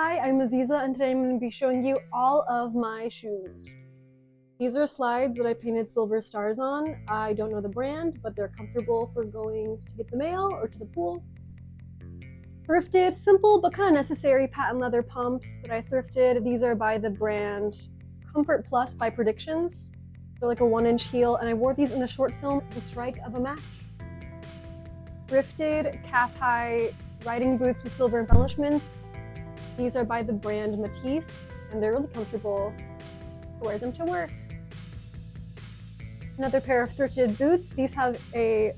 Hi, I'm Aziza, and today I'm going to be showing you all of my shoes. These are slides that I painted silver stars on. I don't know the brand, but they're comfortable for going to get the mail or to the pool. Thrifted, simple but kind of necessary patent leather pumps that I thrifted. These are by the brand Comfort Plus by Predictions. They're like a 1-inch heel, and I wore these in the short film, The Strike of a Match. Thrifted, calf-high riding boots with silver embellishments. These are by the brand Matisse, and they're really comfortable to wear them to work. Another pair of thrifted boots. These have a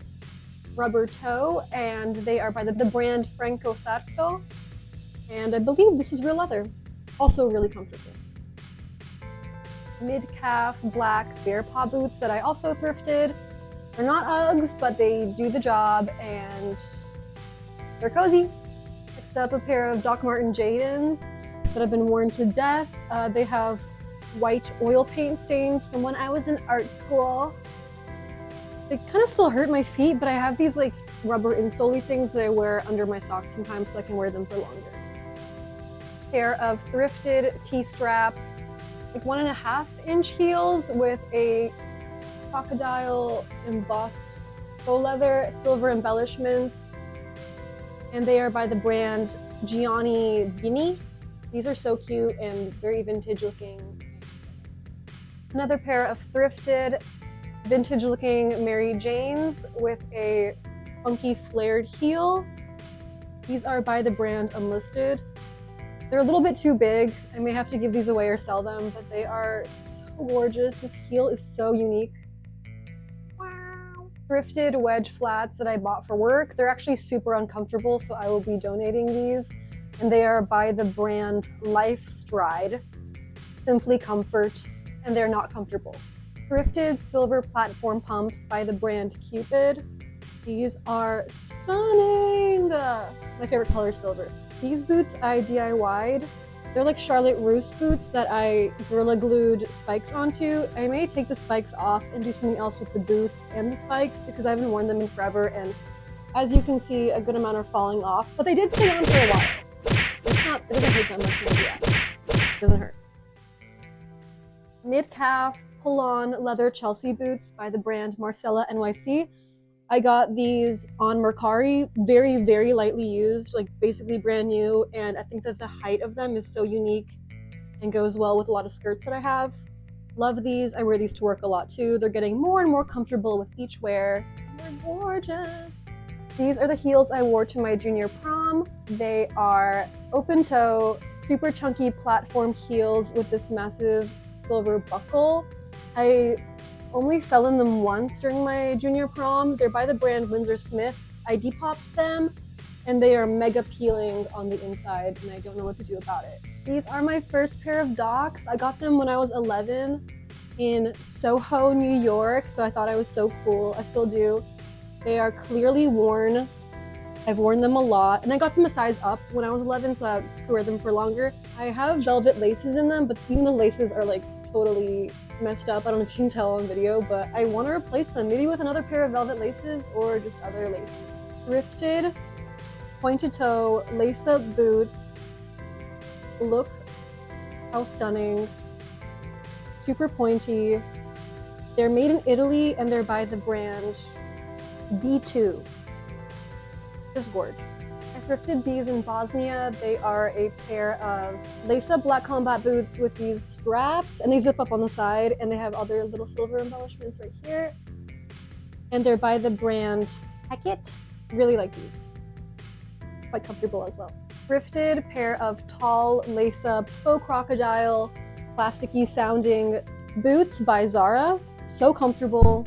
rubber toe, and they are by the brand Franco Sarto, and I believe this is real leather. Also really comfortable. Mid-calf black bear paw boots that I also thrifted. They're not Uggs, but they do the job, and they're cozy. Next up, a pair of Doc Marten Jadens that have been worn to death. They have white oil paint stains from when I was in art school. They kind of still hurt my feet, but I have these like rubber insole things that I wear under my socks sometimes so I can wear them for longer. Pair of thrifted T-strap, like 1.5-inch heels with a crocodile embossed faux leather, silver embellishments, and they are by the brand Gianni Bini. These are so cute and very vintage looking. Another pair of thrifted, vintage looking Mary Janes with a funky flared heel. These are by the brand Unlisted. They're a little bit too big. I may have to give these away or sell them, but they are so gorgeous. This heel is so unique. Wow. Thrifted wedge flats that I bought for work. They're actually super uncomfortable, so I will be donating these. And they are by the brand Life Stride. Simply comfort, and they're not comfortable. Thrifted silver platform pumps by the brand Cupid. These are stunning. My favorite color is silver. These boots I DIY'd. They're like Charlotte Russe boots that I Gorilla Glued spikes onto. I may take the spikes off and do something else with the boots and the spikes because I haven't worn them in forever, and as you can see, a good amount are falling off, but they did stay on for a while. It doesn't hurt that much maybe. It doesn't hurt. Mid-calf pull-on leather Chelsea boots by the brand Marcella NYC. I got these on Mercari, very, very lightly used, like basically brand new, and I think that the height of them is so unique and goes well with a lot of skirts that I have. Love these. I wear these to work a lot too. They're getting more and more comfortable with each wear. They're gorgeous. These are the heels I wore to my junior prom. They are open toe, super chunky platform heels with this massive silver buckle. I only fell in them once during my junior prom. They're by the brand Windsor Smith. I depopped them, and they are mega peeling on the inside, and I don't know what to do about it. These are my first pair of Docs. I got them when I was 11 in Soho, New York, so I thought I was so cool. I still do. They are clearly worn. I've worn them a lot, and I got them a size up when I was 11, so I could wear them for longer. I have velvet laces in them, but even the laces are like totally messed up. I don't know if you can tell on video, but I want to replace them, maybe with another pair of velvet laces or just other laces. Thrifted, pointed toe, lace-up boots. Look how stunning. Super pointy. They're made in Italy, and they're by the brand B2. Just gorge. I thrifted these in Bosnia. They are a pair of lace-up black combat boots with these straps, and they zip up on the side, and they have other little silver embellishments right here. And they're by the brand Hackett. Really like these. Quite comfortable as well. Thrifted pair of tall lace-up faux crocodile, plasticky sounding boots by Zara. So comfortable.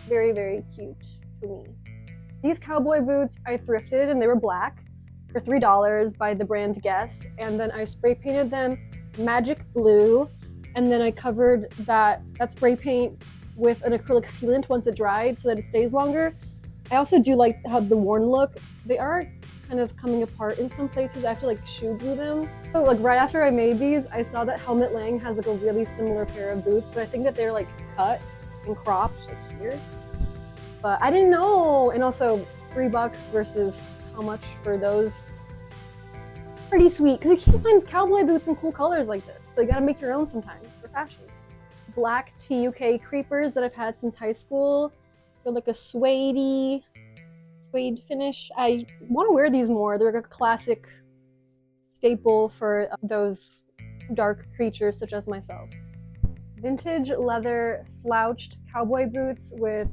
Very, very cute to me. These cowboy boots I thrifted, and they were black for $3 by the brand Guess, and then I spray painted them magic blue, and then I covered that spray paint with an acrylic sealant once it dried so that it stays longer. I also do like how the worn look. They are kind of coming apart in some places. I have to like shoe glue them. So like right after I made these, I saw that Helmut Lang has like a really similar pair of boots, but I think that they're like cut and cropped like here. But I didn't know, and also $3 versus how much for those pretty sweet because you can't find cowboy boots in cool colors like this. So you gotta make your own sometimes for fashion. Black TUK creepers that I've had since high school. They're like a suede finish. I want to wear these more. They're like a classic staple for those dark creatures such as myself. Vintage leather slouched cowboy boots with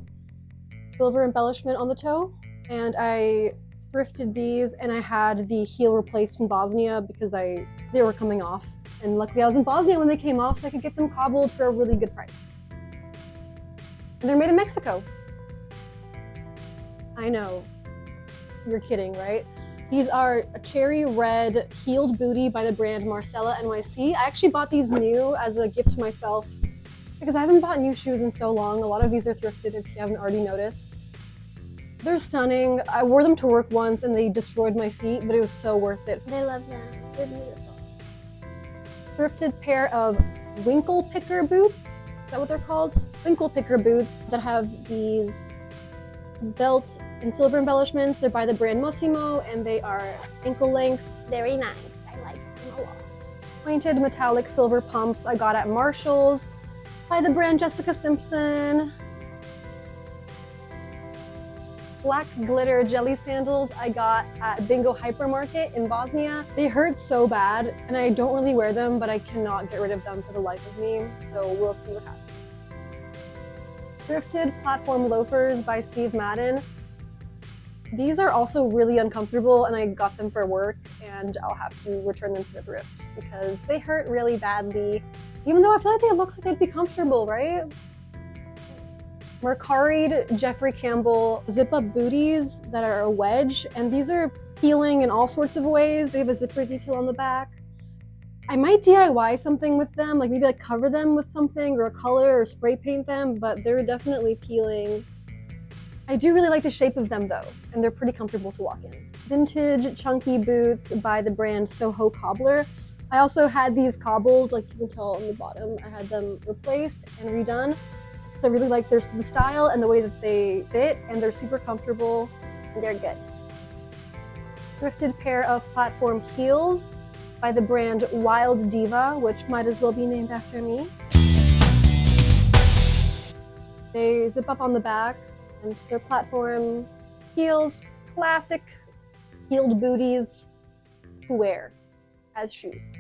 silver embellishment on the toe. And I thrifted these and I had the heel replaced in Bosnia because they were coming off. And luckily I was in Bosnia when they came off so I could get them cobbled for a really good price. And they're made in Mexico. I know. You're kidding, right? These are a cherry red heeled booty by the brand Marcella NYC. I actually bought these new as a gift to myself because I haven't bought new shoes in so long. A lot of these are thrifted if you haven't already noticed. They're stunning. I wore them to work once and they destroyed my feet, but it was so worth it. I love them. They're beautiful. Thrifted pair of winkle picker boots. Is that what they're called? Winkle picker boots that have these belt and silver embellishments. They're by the brand Mossimo and they are ankle length. Very nice. I like them a lot. Pointed metallic silver pumps I got at Marshall's by the brand Jessica Simpson. Black glitter jelly sandals I got at Bingo Hypermarket in Bosnia. They hurt so bad and I don't really wear them, but I cannot get rid of them for the life of me, so we'll see what happens. Thrifted platform loafers by Steve Madden. These are also really uncomfortable and I got them for work and I'll have to return them to the thrift because they hurt really badly, even though I feel like they look like they'd be comfortable, right? Mercaried Jeffrey Campbell zip-up booties that are a wedge, and these are peeling in all sorts of ways. They have a zipper detail on the back. I might DIY something with them, like maybe like cover them with something or a color or spray paint them, but they're definitely peeling. I do really like the shape of them though, and they're pretty comfortable to walk in. Vintage chunky boots by the brand Soho Cobbler. I also had these cobbled, like you can tell on the bottom. I had them replaced and redone. I really like the style and the way that they fit, and they're super comfortable and they're good. Thrifted pair of platform heels by the brand Wild Diva, which might as well be named after me. They zip up on the back and they're platform heels, classic heeled booties to wear as shoes.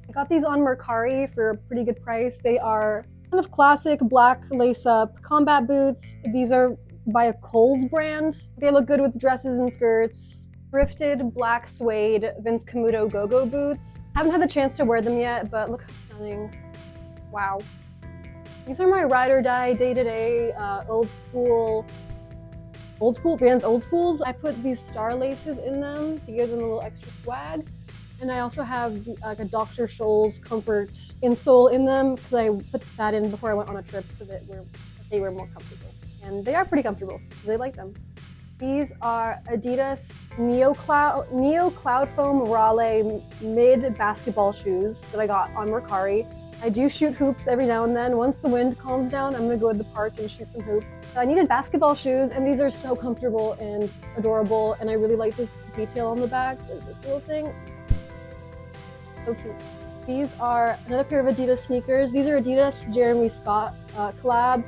I got these on Mercari for a pretty good price. They are kind of classic black lace-up combat boots. These are by a Kohl's brand. They look good with dresses and skirts. Thrifted black suede Vince Camuto go-go boots. I haven't had the chance to wear them yet, but look how stunning. Wow. These are my ride or die day-to-day old school Vans old schools. I put these star laces in them to give them a little extra swag. And I also have like a Dr. Scholl's Comfort insole in them because I put that in before I went on a trip so that they were more comfortable. And they are pretty comfortable. I really like them. These are Adidas Neo Cloud Foam Raleigh mid basketball shoes that I got on Mercari. I do shoot hoops every now and then. Once the wind calms down, I'm gonna go to the park and shoot some hoops. So I needed basketball shoes, and these are so comfortable and adorable, and I really like this detail on the back. There's this little thing. So cute. These are another pair of Adidas sneakers. These are Adidas Jeremy Scott collab.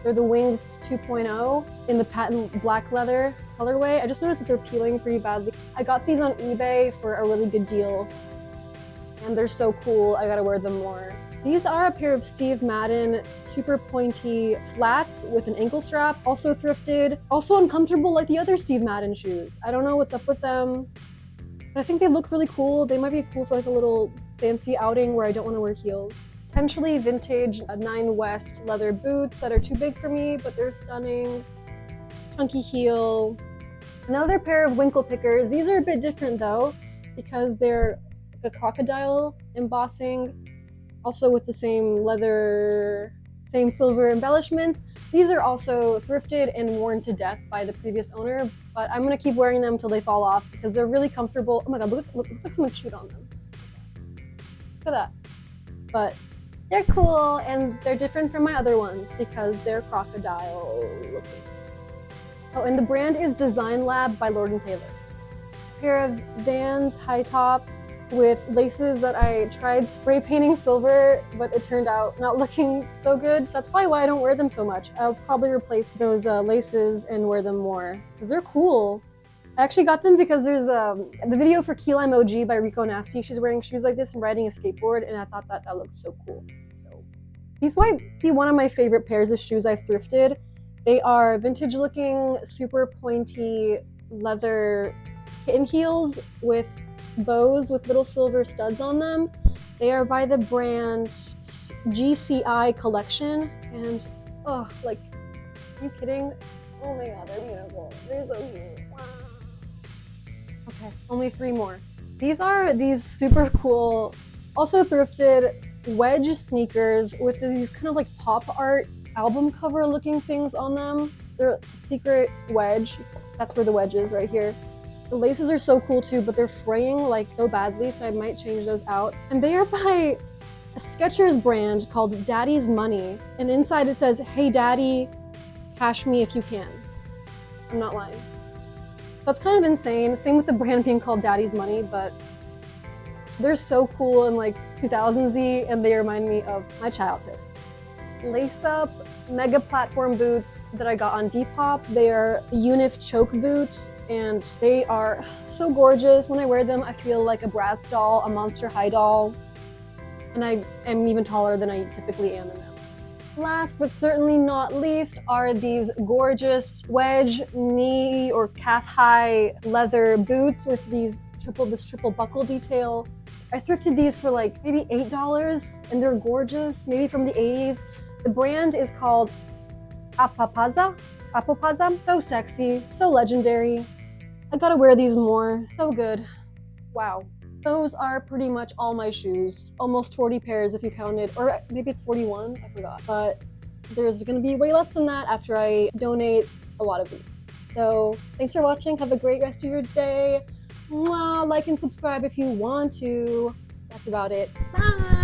They're the Wings 2.0 in the patent black leather colorway. I just noticed that they're peeling pretty badly. I got these on eBay for a really good deal, and they're so cool. I gotta wear them more. These are a pair of Steve Madden super pointy flats with an ankle strap, also thrifted, also uncomfortable like the other Steve Madden shoes. I don't know what's up with them, but I think they look really cool. They might be cool for like a little fancy outing where I don't want to wear heels. Potentially vintage 9 West leather boots that are too big for me, but they're stunning. Chunky heel. Another pair of winkle pickers. These are a bit different though, because they're a crocodile embossing, also with the same leather, same silver embellishments. These are also thrifted and worn to death by the previous owner, but I'm gonna keep wearing them until they fall off because they're really comfortable. Oh my god, looks like someone chewed on them. Look at that. But they're cool and they're different from my other ones because they're crocodile looking. Oh, and the brand is Design Lab by Lord & Taylor. pair of Vans high tops with laces that I tried spray painting silver, but it turned out not looking so good. So that's probably why I don't wear them so much. I'll probably replace those laces and wear them more because they're cool. I actually got them because there's the video for Key Lime OG by Rico Nasty. She's wearing shoes like this and riding a skateboard, and I thought that looked so cool. So these might be one of my favorite pairs of shoes I've thrifted. They are vintage looking, super pointy leather kitten heels with bows with little silver studs on them. They are by the brand GCI Collection, and oh, like, are you kidding? Oh my god, they're beautiful. They're so cute. Wow. Okay, only 3 more. These are these super cool, also thrifted wedge sneakers with these kind of like pop art album cover looking things on them. They're secret wedge. That's where the wedge is, right here. The laces are so cool too, but they're fraying like so badly, so I might change those out. And they are by a Skechers brand called Daddy's Money. And inside it says, "Hey Daddy, cash me if you can." I'm not lying. That's kind of insane. Same with the brand being called Daddy's Money, but they're so cool and like 2000s-y, and they remind me of my childhood. Lace-up mega platform boots that I got on Depop. They are Unif choke boots, and they are so gorgeous. When I wear them, I feel like a Bratz doll, a Monster High doll, and I am even taller than I typically am in them. Last but certainly not least are these gorgeous wedge knee or calf high leather boots with this triple buckle detail. I thrifted these for like maybe $8, and they're gorgeous, maybe from the 80s. The brand is called Apopaza. So sexy, so legendary. I gotta wear these more. So good. Wow. Those are pretty much all my shoes. Almost 40 pairs if you counted, or maybe it's 41, I forgot. But there's gonna be way less than that after I donate a lot of these. So thanks for watching. Have a great rest of your day. Mwah, like and subscribe if you want to. That's about it. Bye!